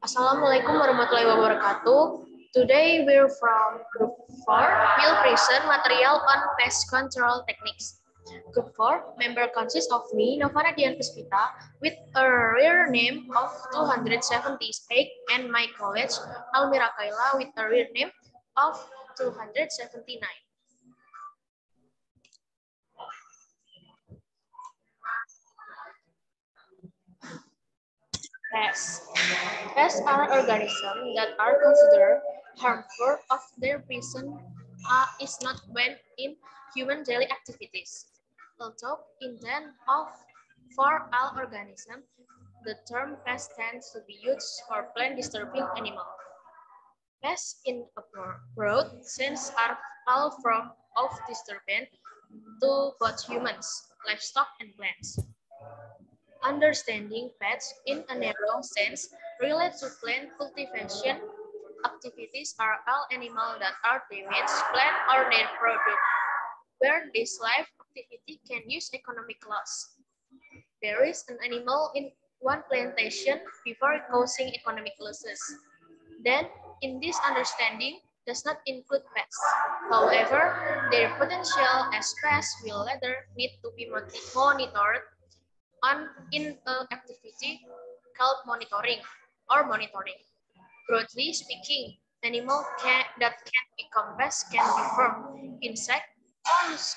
Assalamualaikum warahmatullahi wabarakatuh. Today we're from Group 4. We'll present material on pest control techniques. Group 4 member consists of me, Novana Dian Puspita, with a real name of 278, and my colleague, Almira Kaila, with a real name of 279. Pests. Pests are organisms that are considered harmful if their presence is not when in human daily activities. Although intended for all organisms, the term pest tends to be used for plant-disturbing animals. Pests in a broad sense are all forms of disturbance to both humans, livestock, and plants. Understanding pests in a narrow sense relates to plant cultivation activities are all animals that are damaged plant or their product, where this life activity can use economic loss. There is an animal in one plantation before causing economic losses. Then, in this understanding, does not include pests. However, their potential as pests will later need to be monitored in an activity called monitoring. Broadly speaking, animals that can become pests can be from insects,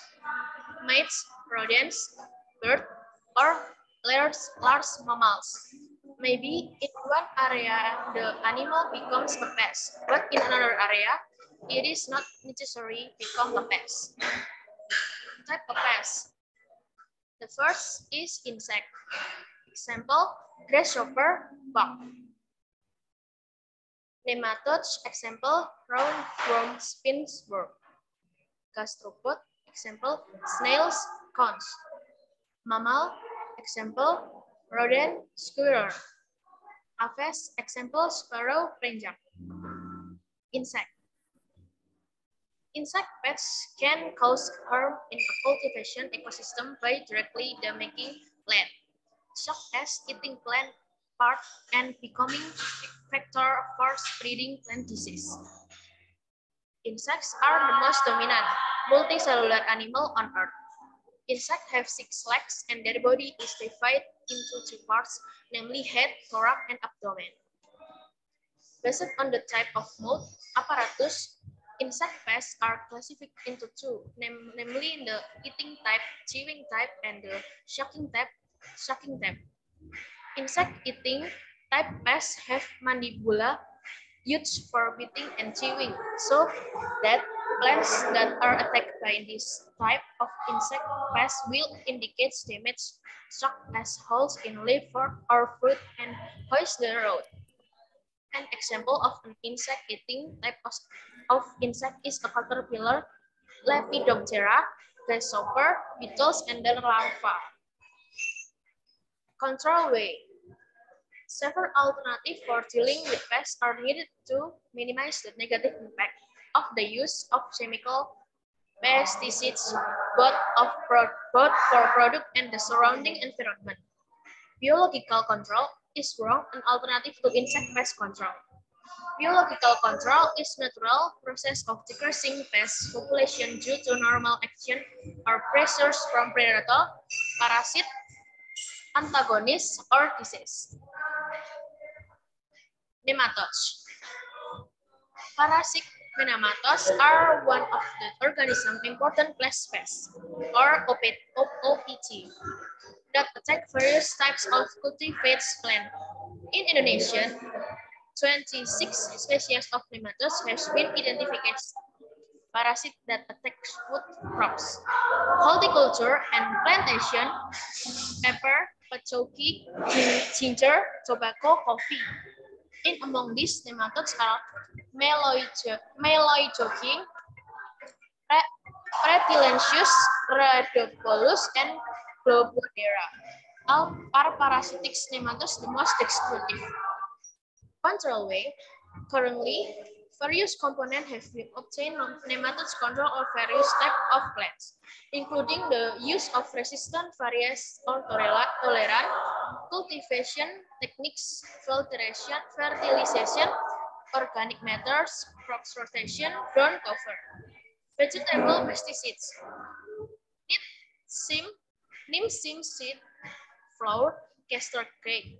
mites, rodents, birds, or large mammals. Maybe in one area the animal becomes a pest, but in another area it is not necessary become a pest. Type of pest. The first is insect. Example, grasshopper, bug. Nematodes, example, roundworm, spinworm. Gastropod, example, snails, conch. Mammal, example, rodent, squirrel. Aves, example, sparrow, ranger. Insect. Insect pests can cause harm in a cultivation ecosystem by directly damaging plant, such as eating plant part and becoming a vector for spreading plant disease. Insects are the most dominant multicellular animal on Earth. Insects have 6 legs and their body is divided into 2 parts, namely head, thorax, and abdomen. Based on the type of mouth apparatus, insect pests are classified into 2, namely the eating type, chewing type, and the sucking type. Insect eating type pests have mandibula used for biting and chewing, so that plants that are attacked by this type of insect pest will indicate damage, such as holes in leaf or fruit and hoist the road. An example of an insect-eating type of insect is a caterpillar, Lepidoptera, grasshopper, beetles, and their larvae. Control way. Several alternatives for dealing with pests are needed to minimize the negative impact of the use of chemical pesticides, both for product and the surrounding environment. Biological control is an alternative to insect pest control. Biological control is natural process of decreasing pest population due to normal action or pressures from predator, parasite, antagonist, or disease. Nematodes. Parasitic nematodes are one of the organism's important pest pests, or OPT, that attack various types of cultivated plants. In Indonesia, 26 species of nematodes have been identified. Parasites that attack food crops, horticulture and plantation, pepper, patchouli, ginger, tobacco, coffee. In among these nematodes are Meloijoking, Reptilensius, Rhodopolus, and Globodera. All are parasitic nematodes, the most destructive. Control way. Currently, Various components have been obtained from nematodes control of various types of plants, including the use of resistant variants or tolerant, cultivation techniques, fertilization, organic matters, crop rotation, ground cover, vegetable pesticides, neem seed, flour, castor cake,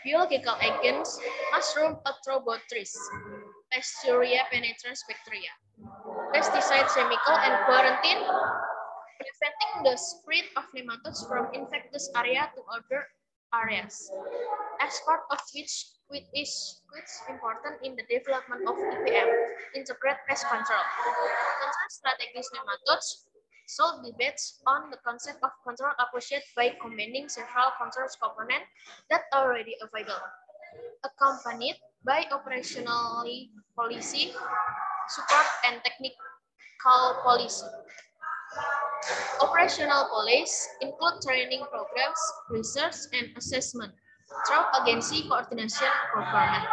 biological agents, mushroom arthropods, Pasteuria penetrans bacteria, pesticide chemical and quarantine, preventing the spread of nematodes from infectious area to other areas. As part of which is important in the development of IPM, integrated pest control. Control strategies nematodes solve debates on the concept of control approached by combining several control components that are already available, accompanied by operational policy support and technical policy. Operational policies include training programs, research and assessment, through agency coordination government,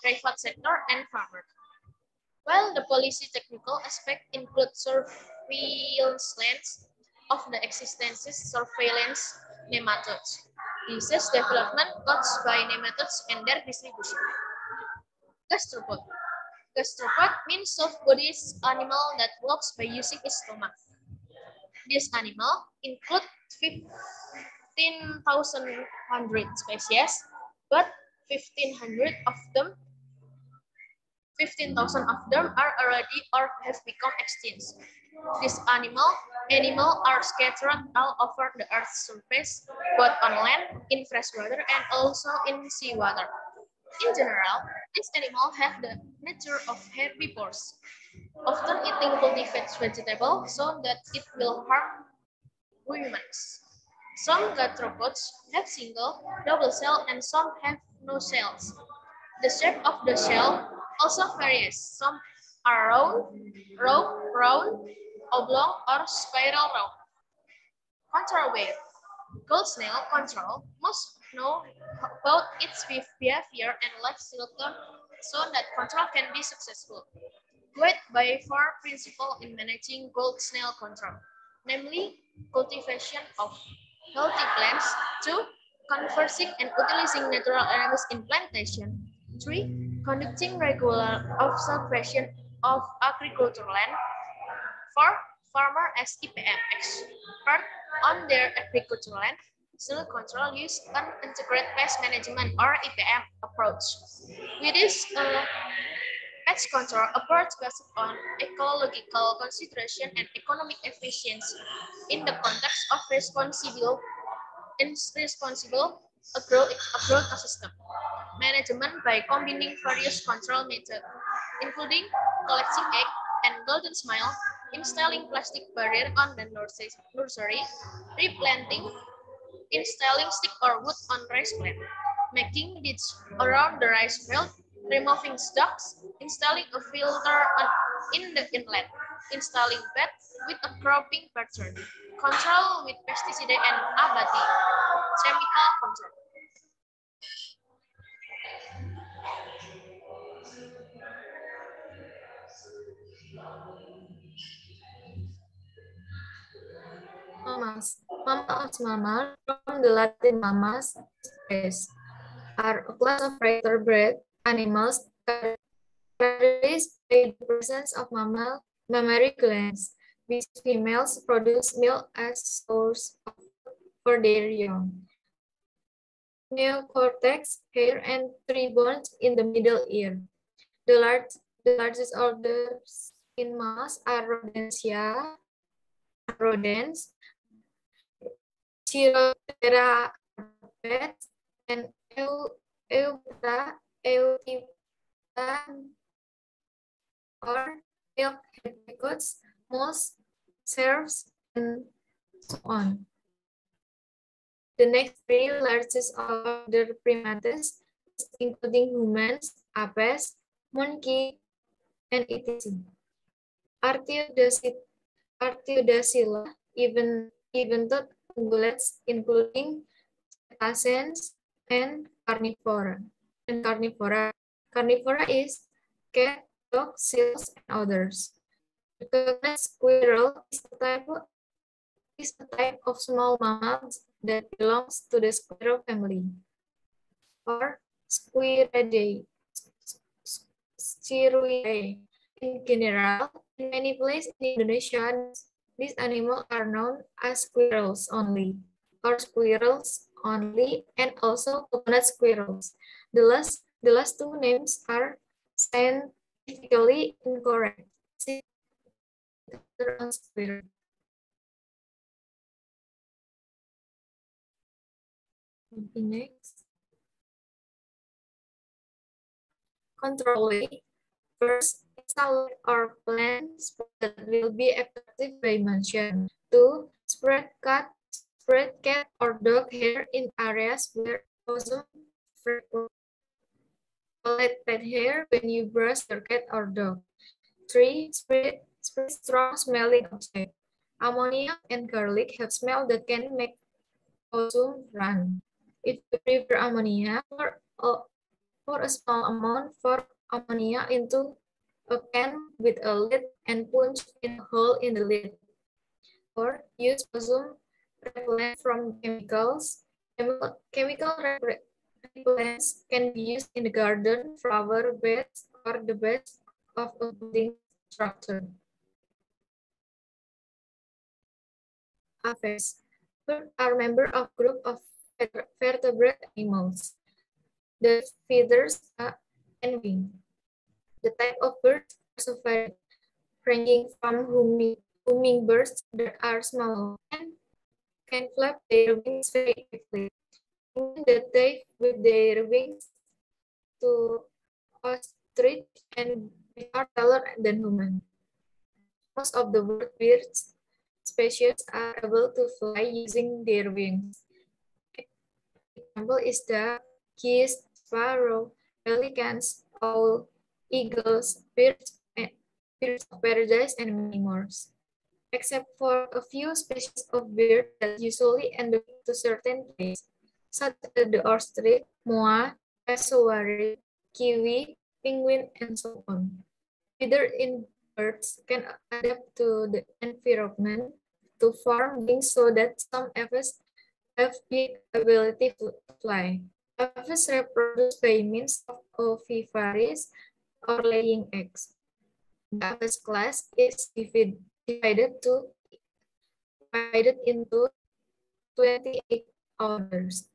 private sector, and farmers. While the policy technical aspect include surveillance of the existence surveillance nematodes, disease development caused by nematodes and their distribution. Gastropod. Gastropod means soft-bodied animal that walks by using its stomach. This animal includes 15,100 species, but 15,000 of them are already or have become extinct. These animals are scattered all over the Earth's surface, both on land, in freshwater, and also in seawater. In general, these animals have the nature of herbivores, often eating cultivated vegetables so that it will harm humans. Some gastropods have single, double cell, and some have no cells. The shape of the shell also varies. Some are round, oblong, or spiral round. Control weight. Gold snail control must know about its behavior and life cycle so that control can be successful. Guided by 4 principles in managing gold snail control, namely cultivation of healthy plants, 2. Conversing and utilizing natural elements in plantation, 3. Conducting regular observation of agricultural land, 4. Farmer as IPM expert on their agricultural land, still control use an integrated pest management or IPM approach. With this pest control approach based on ecological consideration and economic efficiency in the context of responsible agro-ecosystem management by combining various control methods, including collecting egg and golden smile, installing plastic barrier on the nursery, replanting, installing stick or wood on rice plant, making ditch around the rice field, removing stocks, installing a filter in the inlet, installing bed with a cropping pattern, control with pesticide and abati, chemical control. Mammals. Mammals mammal from the Latin mammas, spes, are a class of vertebrate animals characterized by the presence of mammary glands, which females produce milk as source for their young. Neocortex, hair, and 3 bones in the middle ear. The largest orders in mass are Rodentia, rodents, Chiroptera pets, and Eubra, or milk herbicots, moles, cervs, and so on. The next 3 largest order primates, including humans, apes, monkey, and etc. Artiodactyla, even-toed ungulates, including cetaceans and carnivora. Carnivora is cat, dog, seals, and others. The coconut squirrel is a type of small mammals that belongs to the squirrel family, or Squirrelidae. Squirrelidae. In general, in many places in Indonesia, these animals are known as squirrels only, or squirrels only, and also coconut squirrels. The last two names are scientifically incorrect. See on squirrel. Next, control way. First, install or plan that will be effective by mention. Two, spread cat or dog hair in areas where ozone frequent. Collect pet hair when you brush your cat or dog. Three, spread strong smelling object. Ammonia and garlic have smell that can make ozone run. If you prefer ammonia, pour a small amount for ammonia into a can with a lid and punch in a hole in the lid. Or use ozone repellent from chemicals. Chemical repellents can be used in the garden, flower beds, or the beds of a building structure. Aves. Birds are member of group of vertebrate animals. The feathers and wings. The type of birds also vary, ranging from hummingbirds that are small and can flap their wings very quickly, that dive with their wings to ostrich and are taller than human. Most of the bird species are able to fly using their wings. Example is the geese, sparrow, pelicans, owl, eagles, birds of paradise, and many more. Except for a few species of birds that usually endemic to certain places, such as the ostrich, moa, cassowary, kiwi, penguin, and so on. Feathered-in birds can adapt to the environment to form wings so that some aves have big ability to fly. Aves reproduce by means of oviparous or laying eggs. The aves class is divided into 28 orders.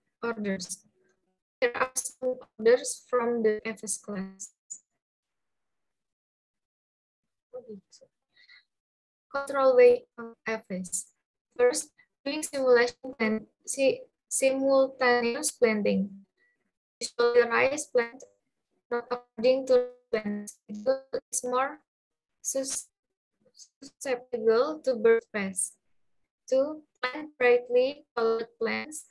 There are some orders from the aves class. Control way of aves. First, doing simultaneous planting. Visualize plant not according to plants. It's more susceptible to bird pests. 2. Plant brightly colored plants.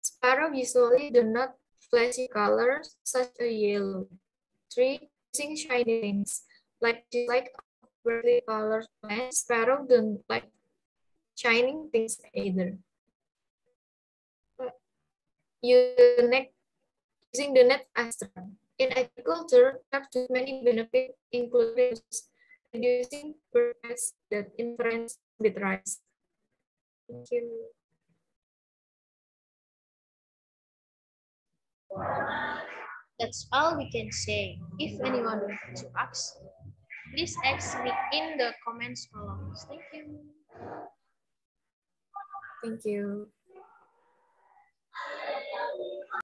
Sparrow usually do not flashy colors such as yellow. 3. Using shiny things. Like brightly colored plants, sparrow don't like shining things either. Using the net astra. In agriculture, there are many benefits, including reducing bird pests that interference with rice. Thank you. That's all we can say. If anyone wants to ask, please ask me in the comments below. Thank you. Thank you.